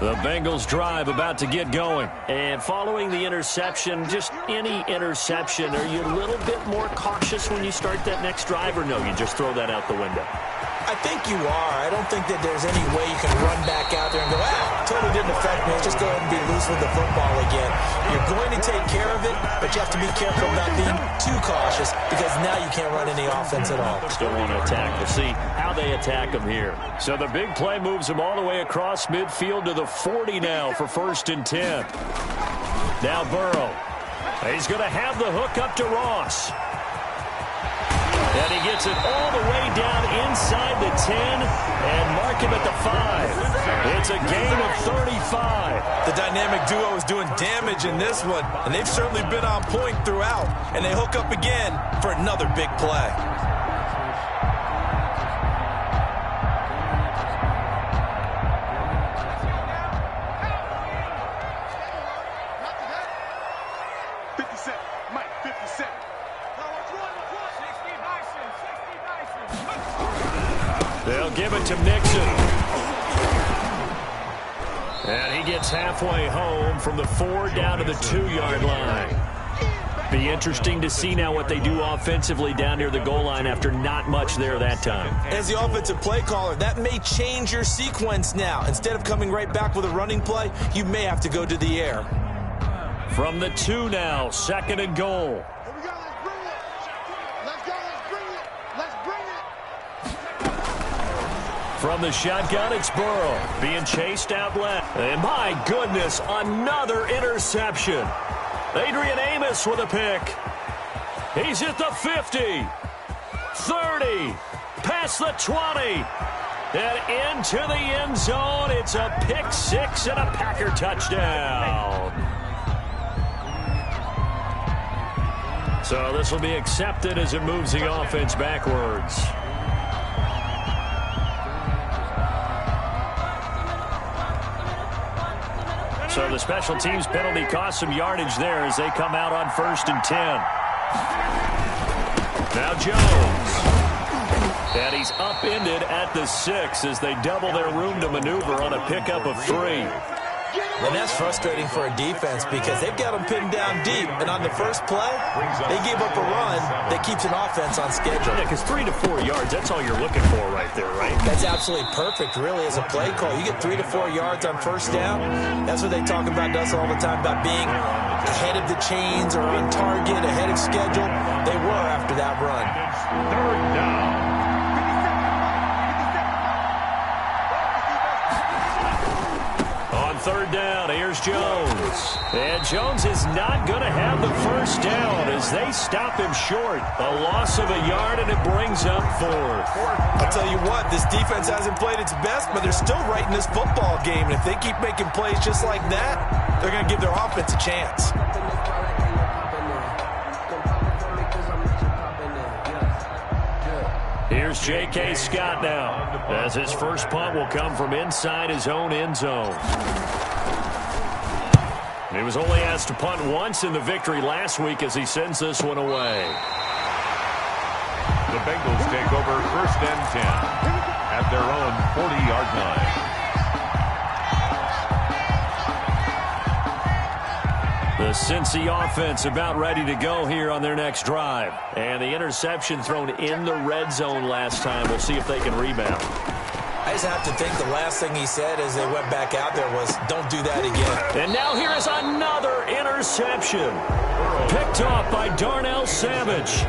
The Bengals drive about to get going. And following the interception, just any interception, are you a little bit more cautious when you start that next drive, or no, you just throw that out the window? I think you are. I don't think that there's any way you can run back out there and go, totally didn't affect me. Just go ahead and be loose with the football again. You're going to take care of it, but you have to be careful about being too cautious because now you can't run any offense at all. Still want to attack. We'll see how they attack them here. So the big play moves them all the way across midfield to the 40 now for 1st and 10. Now Burrow. He's going to have the hook up to Ross. And he gets it all the way down inside the 10 and mark him at the 5. It's a gain of 35. The dynamic duo is doing damage in this one, and they've certainly been on point throughout. And they hook up again for another big play. They'll give it to Nixon. And he gets halfway home from the 4 down to the 2-yard line. Be interesting to see now what they do offensively down near the goal line after not much there that time. As the offensive play caller, that may change your sequence now. Instead of coming right back with a running play, you may have to go to the air. From the 2 now, 2nd and goal. From the shotgun, it's Burrow being chased out left. And my goodness, another interception. Adrian Amos with a pick. He's at the 50, 30, past the 20, and into the end zone. It's a pick 6 and a Packer touchdown. So this will be accepted as it moves the offense backwards. So the special teams penalty cost some yardage there as they come out on 1st and 10. Now Jones. And he's upended at the 6 as they double their room to maneuver on a pickup of 3. And that's frustrating for a defense because they've got them pinned down deep. And on the first play, they give up a run that keeps an offense on schedule. Yeah, because 3 to 4 yards, that's all you're looking for right there, right? That's absolutely perfect, really, as a play call. You get 3 to 4 yards on 1st down. That's what they talk about us all the time, about being ahead of the chains or on target, ahead of schedule. They were after that run. 3rd down. On 3rd down, here's Jones. And Jones is not going to have the 1st down as they stop him short. A loss of a yard, and it brings up 4th. I'll tell you what, this defense hasn't played its best, but they're still right in this football game. And if they keep making plays just like that, they're going to give their offense a chance. Here's J.K. Scott now, as his first punt will come from inside his own end zone. He was only asked to punt once in the victory last week as he sends this one away. The Bengals take over 1st and 10 at their own 40-yard line. The Cincy offense about ready to go here on their next drive. And the interception thrown in the red zone last time. We'll see if they can rebound. I just have to think the last thing he said as they went back out there was, don't do that again. And now here is another interception. Picked off by Darnell Savage.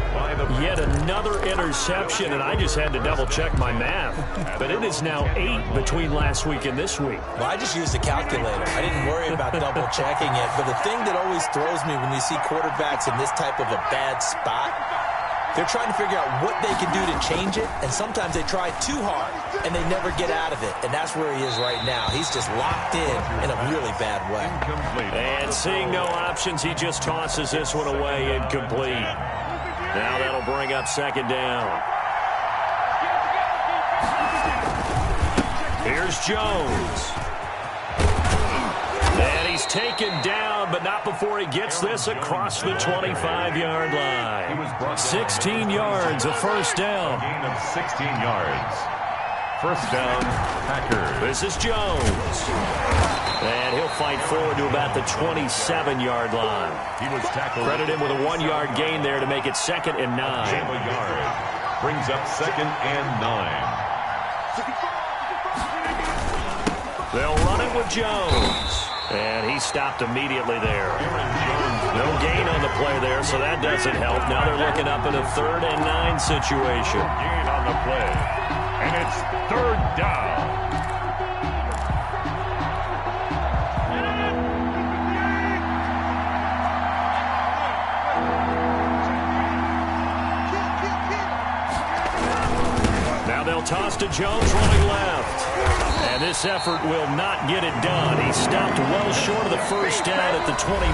Yet another interception, and I just had to double-check my math. But it is now 8 between last week and this week. Well, I just used a calculator. I didn't worry about double-checking it. But the thing that always throws me when you see quarterbacks in this type of a bad spot, they're trying to figure out what they can do to change it, and sometimes they try too hard, and they never get out of it. And that's where he is right now. He's just locked in a really bad way. And seeing no options, he just tosses this one away incomplete. Now that'll bring up second down. Here's Jones. And he's taken down, but not before he gets this across the 25-yard line. 16 yards, a first down. Gain of 16 yards. First down, Packers. This is Jones. And he'll fight forward to about the 27-yard line. He was tackled. Credit him with a 1-yard gain there to make it 2nd and 9. A yard. Brings up 2nd and 9. They'll run it with Jones. And he stopped immediately there. No gain on the play there, so that doesn't help. Now they're looking up in a 3rd and 9 situation. Gain on the play. And it's 3rd down. Now they'll toss to Jones running left. And this effort will not get it done. He stopped well short of the first down at the 29.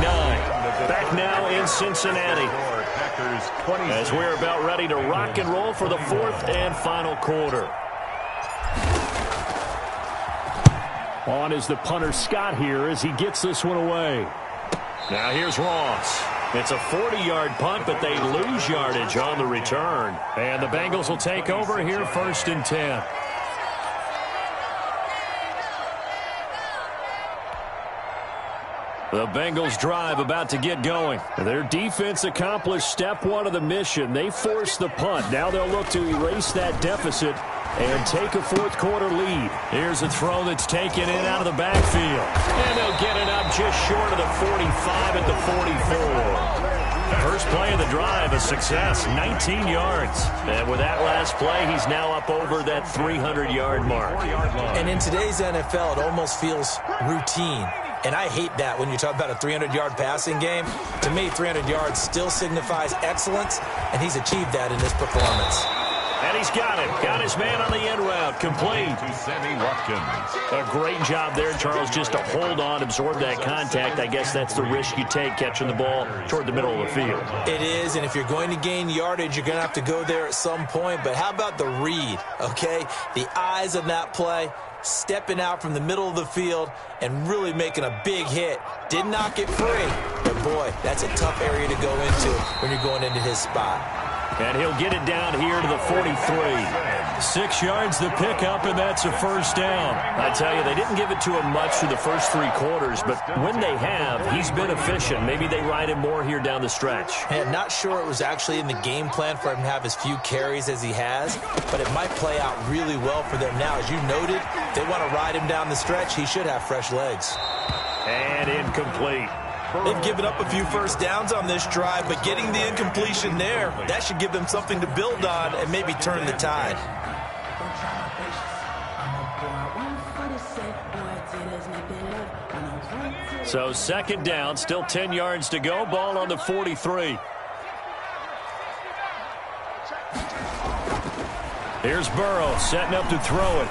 Back now in Cincinnati, as we're about ready to rock and roll for the 4th and final quarter. On is the punter Scott here as he gets this one away. Now here's Ross. It's a 40-yard punt, but they lose yardage on the return. And the Bengals will take over here 1st and 10. The Bengals drive about to get going. Their defense accomplished step 1 of the mission. They forced the punt. Now they'll look to erase that deficit and take a 4th quarter lead. Here's a throw that's taken in out of the backfield. And they'll get it up just short of the 45 at the 44. First play of the drive, a success, 19 yards. And with that last play, he's now up over that 300-yard mark. And in today's NFL, it almost feels routine. And I hate that when you talk about a 300-yard passing game. To me, 300 yards still signifies excellence, and he's achieved that in this performance. And he's got it. Got his man on the end route. Complete. To Sammy Watkins. A great job there, Charles, just to hold on, absorb that contact. I guess that's the risk you take catching the ball toward the middle of the field. It is, and if you're going to gain yardage, you're going to have to go there at some point. But how about the read, okay? The eyes of that play, stepping out from the middle of the field and really making a big hit. Did not get free, but boy, that's a tough area to go into when you're going into his spot. And he'll get it down here to the 43. 6 yards the pickup, and that's a first down. I tell you, they didn't give it to him much through the first 3 quarters, but when they have, he's been efficient. Maybe they ride him more here down the stretch. And not sure it was actually in the game plan for him to have as few carries as he has, but it might play out really well for them now. As you noted, if they want to ride him down the stretch, he should have fresh legs. And incomplete. They've given up a few first downs on this drive, but getting the incompletion there, that should give them something to build on and maybe turn the tide. So 2nd down, still 10 yards to go, ball on the 43. Here's Burrow setting up to throw it.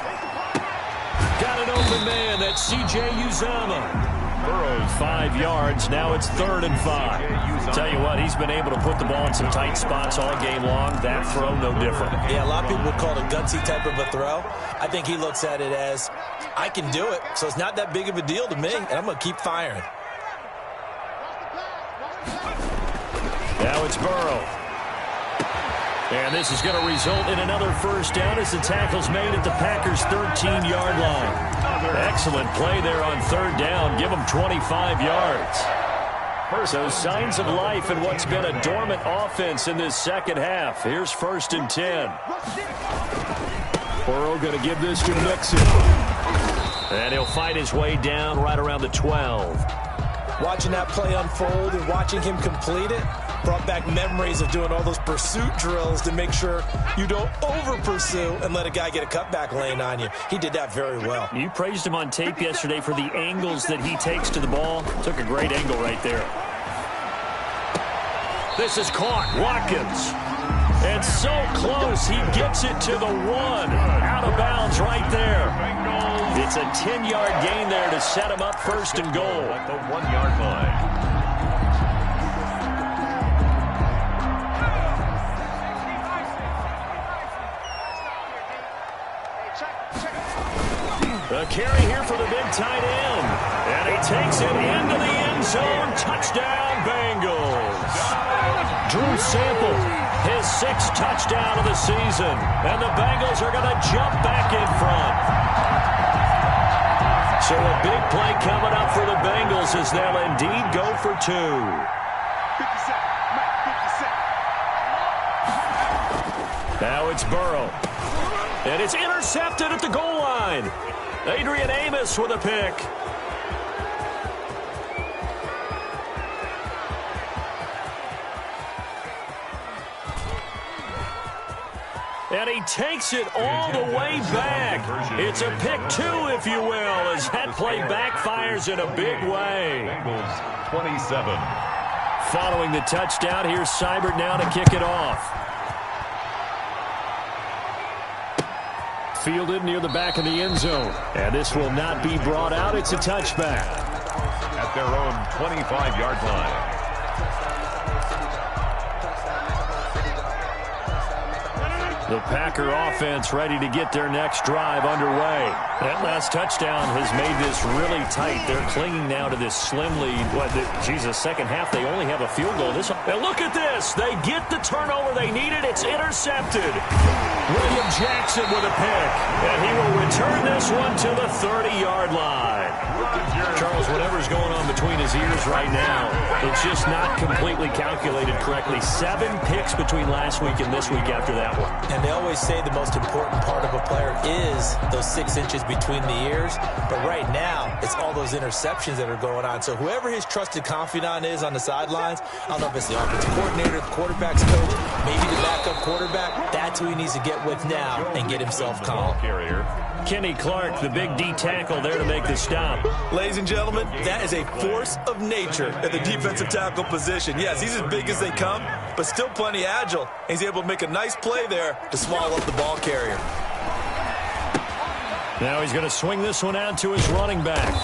Got an open man, that's C.J. Uzomah. Burrow's 5 yards. Now it's 3rd and 5. Tell you what, he's been able to put the ball in some tight spots all game long. That throw, no different. Yeah, a lot of people would call it a gutsy type of a throw. I think he looks at it as, I can do it, so it's not that big of a deal to me, and I'm going to keep firing. Now it's Burrow. And this is going to result in another first down as the tackle's made at the Packers' 13-yard line. Excellent play there on 3rd down. Give them 25 yards. So signs of life in what's been a dormant offense in this second half. Here's 1st and 10. Burrow going to give this to Mixon. And he'll fight his way down right around the 12. Watching that play unfold and watching him complete it brought back memories of doing all those pursuit drills to make sure you don't over-pursue and let a guy get a cutback lane on you. He did that very well. You praised him on tape yesterday for the angles that he takes to the ball. Took a great angle right there. This is caught. Watkins. And so close, he gets it to the 1. Out of bounds right there. It's a 10-yard gain there to set him up 1st and goal. At the 1-yard line. A carry here for the big tight end. And he takes it into the end zone. Touchdown, Bengals. Drew Sample, his 6th touchdown of the season. And the Bengals are going to jump back in front. So a big play coming up for the Bengals as they'll indeed go for 2. Now it's Burrow. And it's intercepted at the goal line. Adrian Amos with a pick. And he takes it all the way back. It's a pick 2, if you will, as that play backfires in a big way. Bengals 27. Following the touchdown, here's Seibert now to kick it off. Fielded near the back of the end zone. And this will not be brought out. It's a touchback. At their own 25-yard line. The Packer offense ready to get their next drive underway. That last touchdown has made this really tight. They're clinging now to this slim lead. Second half, they only have a field goal. And look at this. They get the turnover they needed. It's intercepted. William Jackson with a pick. And he will return this one to the 30-yard line. Charles, whatever's going on between his ears right now, it's just not completely calculated correctly. 7 picks between last week and this week after that one. And they always say the most important part of a player is those 6 inches between the ears. But right now, it's all those interceptions that are going on. So whoever his trusted confidant is on the sidelines, I don't know if it's the offensive coordinator, the quarterback's coach, maybe the backup quarterback, that's who he needs to get with now and get himself calm. Kenny Clark, the big D tackle there to make the stop. Ladies and gentlemen, that is a force of nature at the defensive tackle position. Yes, he's as big as they come, but still plenty agile. He's able to make a nice play there to swallow up the ball carrier. Now he's going to swing this one out to his running back.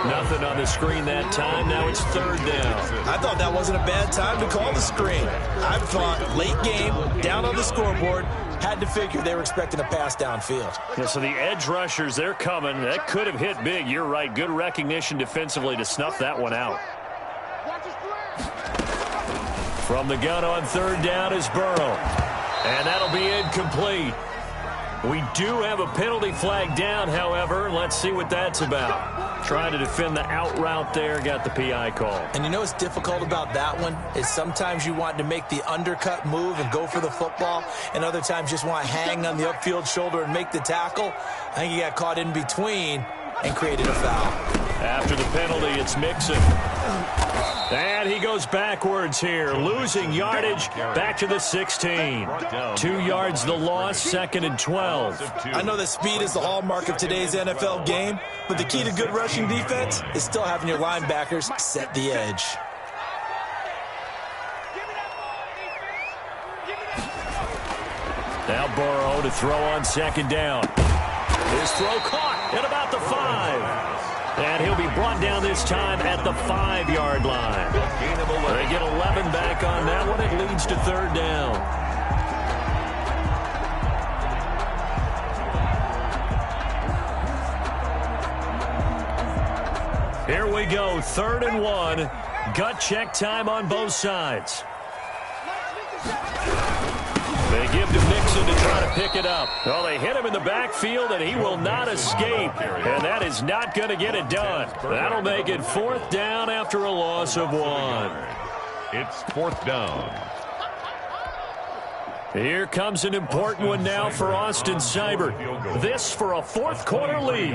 Nothing on the screen that time. Now it's 3rd down. I thought that wasn't a bad time to call the screen. I thought late game, down on the scoreboard, had to figure they were expecting a pass downfield. Yeah, so the edge rushers, they're coming. That could have hit big. You're right. Good recognition defensively to snuff that one out. From the gun on 3rd down is Burrow. And that'll be incomplete. We do have a penalty flag down, however. Let's see what that's about. Trying to defend the out route there, got the PI call. And you know what's difficult about that one is sometimes you want to make the undercut move and go for the football, and other times just want to hang on the upfield shoulder and make the tackle. I think he got caught in between and created a foul. After the penalty, it's Mixon. And he goes backwards here, losing yardage back to the 16. 2 yards the loss, 2nd and 12. I know that speed is the hallmark of today's NFL game, but the key to good rushing defense is still having your linebackers set the edge. Now Burrow to throw on 2nd down. His throw caught at about the 5. And he'll be brought down this time at the 5-yard line. They get 11 back on that one. It leads to 3rd down. Here we go, 3rd and 1. Gut check time on both sides. They give to Mixon to try to pick it up. Well, they hit him in the backfield, and he will not escape. And that is not going to get it done. That'll make it 4th down after a loss of 1. It's 4th down. Here comes an important one now for Austin Seibert. This for a 4th quarter lead.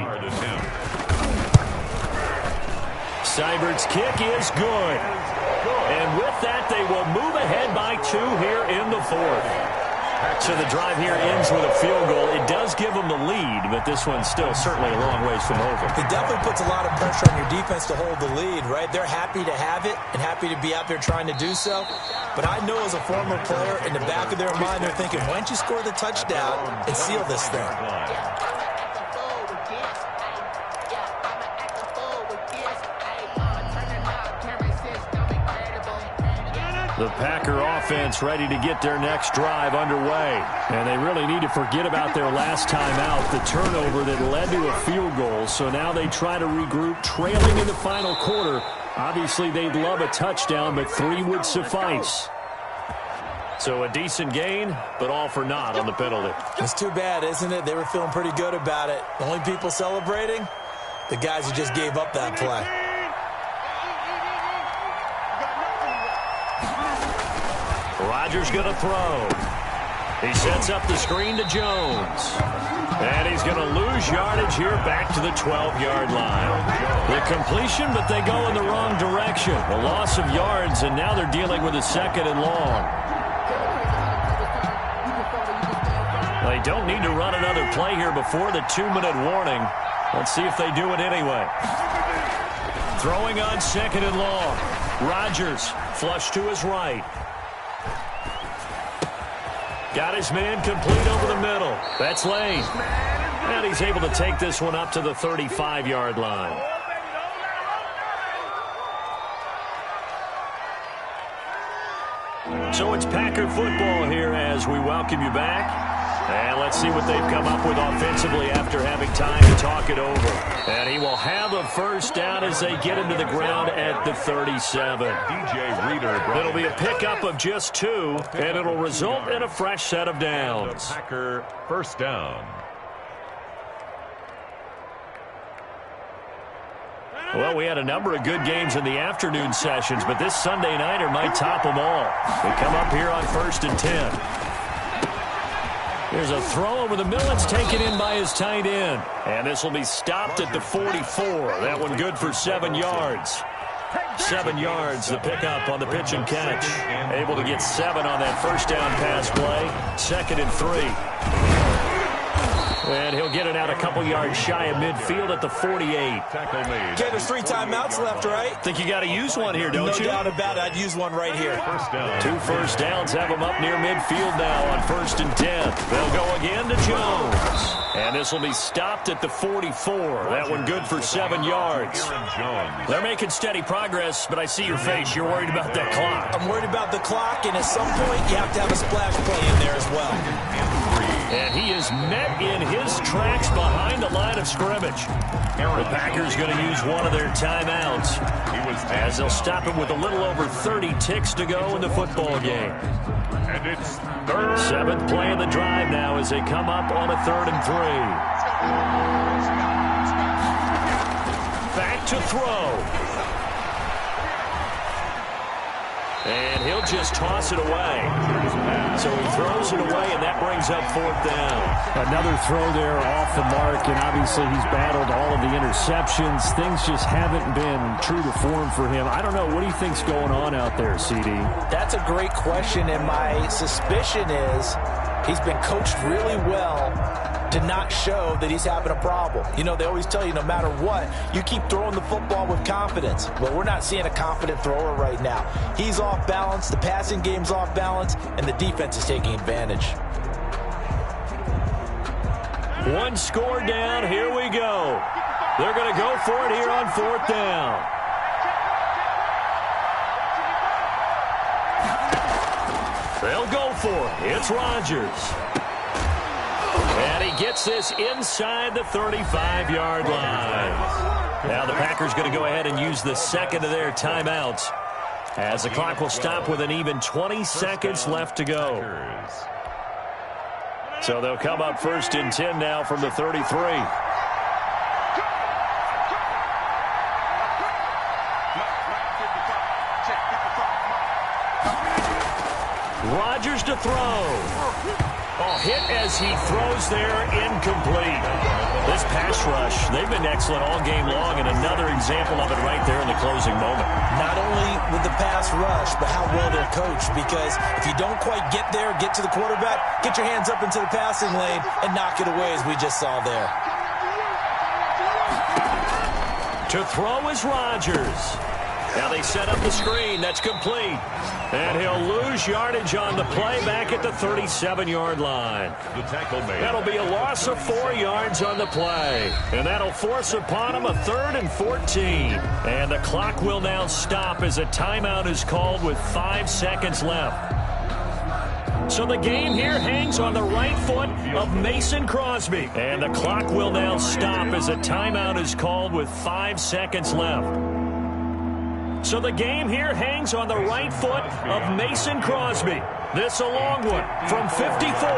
Seibert's kick is good. And with that, they will move ahead by 2 here in the 4th. So the drive here ends with a field goal. It does give them the lead, but this one's still certainly a long ways from over. It definitely puts a lot of pressure on your defense to hold the lead, right? They're happy to have it and happy to be out there trying to do so. But I know as a former player, in the back of their mind, they're thinking, why don't you score the touchdown and seal this thing? The Packer offense ready to get their next drive underway. And they really need to forget about their last time out, the turnover that led to a field goal. So now they try to regroup, trailing in the final quarter. Obviously, they'd love a touchdown, but 3 would suffice. So a decent gain, but all for naught on the penalty. It's too bad, isn't it? They were feeling pretty good about it. The only people celebrating, the guys who just gave up that play. Rodgers going to throw. He sets up the screen to Jones. And he's going to lose yardage here back to the 12-yard line. The completion, but they go in the wrong direction. A loss of yards, and now they're dealing with a 2nd and long. They don't need to run another play here before the 2-minute warning. Let's see if they do it anyway. Throwing on 2nd and long. Rodgers flush to his right. Got his man complete over the middle. That's Lane. And he's able to take this one up to the 35-yard line. So it's Packer football here as we welcome you back. And let's see what they've come up with offensively after having time to talk it over. And he will have a 1st down as they get him to the ground at the 37. DJ Reader. It'll be a pickup of just 2, and it'll result in a fresh set of downs. Packer 1st down. Well, we had a number of good games in the afternoon sessions, but this Sunday nighter might top them all. They come up here on 1st and 10. There's a throw over the middle. It's taken in by his tight end. And this will be stopped at the 44. That one good for 7 yards. 7 yards, the pickup on the pitch and catch. Able to get 7 on that 1st down pass play. 2nd and 3. And he'll get it out a couple yards shy of midfield at the 48. Okay, there's 3 timeouts left, right? Think you got to use one here, don't you? No doubt about it. I'd use one right here. 2 first downs have them up near midfield now on 1st and 10. They'll go again to Jones. And this will be stopped at the 44. That one good for 7 yards. They're making steady progress, but I see your face. You're worried about that clock. I'm worried about the clock, and at some point you have to have a splash play in there as well. And he is met in his tracks behind the line of scrimmage. The Packers going to use one of their timeouts as they'll stop him with a little over 30 ticks to go in the football game. And it's 3rd. 7th play of the drive now as they come up on a 3rd and 3. Back to throw. And he'll just toss it away. So he throws it away, and that brings up 4th down. Another throw there off the mark, and obviously he's battled all of the interceptions. Things just haven't been true to form for him. I don't know. What do you think's going on out there, CD? That's a great question, and my suspicion is he's been coached really well to not show that he's having a problem. You know, they always tell you no matter what, you keep throwing the football with confidence. Well, we're not seeing a confident thrower right now. He's off balance, the passing game's off balance, and the defense is taking advantage. 1 score down, here we go. They're going to go for it here on 4th down. They'll go for it. It's Rodgers. And he gets this inside the 35-yard line. Now the Packers going to go ahead and use the 2nd of their timeouts as the clock will stop with an even 20 seconds left to go. So they'll come up 1st and 10 now from the 33. Rodgers to throw. Hit as he throws there, incomplete. This pass rush, they've been excellent all game long, and another example of it right there in the closing moment. Not only with the pass rush, but how well they're coached, because if you don't quite get there, get to the quarterback, get your hands up into the passing lane and knock it away, as we just saw there. To throw is Rodgers. Now they set up the screen. That's complete. And he'll lose yardage on the play back at the 37-yard line. The tackle made. That'll be a loss of 4 yards on the play. And that'll force upon him a 3rd and 14. And the clock will now stop as a timeout is called with 5 seconds left. So the game here hangs on the right foot of Mason Crosby. And the clock will now stop as a timeout is called with 5 seconds left. So the game here hangs on the right foot of Mason Crosby. This a long one from 54.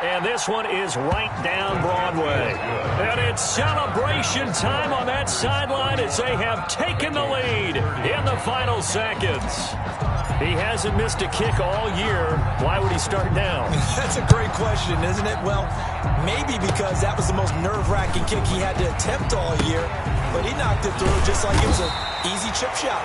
And this one is right down Broadway. And it's celebration time on that sideline as they have taken the lead in the final seconds. He hasn't missed a kick all year. Why would he start now? That's a great question, isn't it? Well, maybe because that was the most nerve-wracking kick he had to attempt all year, but he knocked it through just like it was an easy chip shot.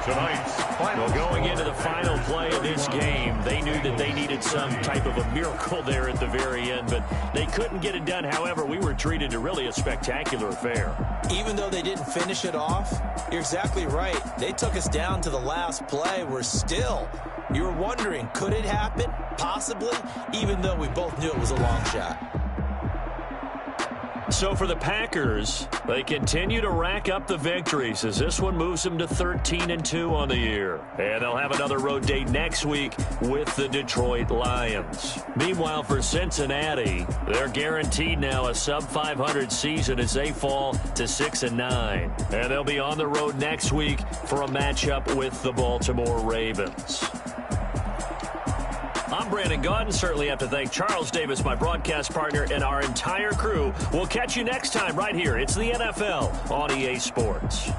Tonight's final. Well, going into the final play of this game, they knew that they needed some type of a miracle there at the very end, but they couldn't get it done. However, we were treated to really a spectacular affair. Even though they didn't finish it off, you're exactly right. They took us down to the last play. You were wondering, could it happen? Possibly, even though we both knew it was a long shot. So for the Packers, they continue to rack up the victories as this one moves them to 13-2 on the year. And they'll have another road date next week with the Detroit Lions. Meanwhile, for Cincinnati, they're guaranteed now a sub-500 season as they fall to 6-9. And they'll be on the road next week for a matchup with the Baltimore Ravens. I'm Brandon Gaudin. Certainly have to thank Charles Davis, my broadcast partner, and our entire crew. We'll catch you next time right here. It's the NFL on EA Sports.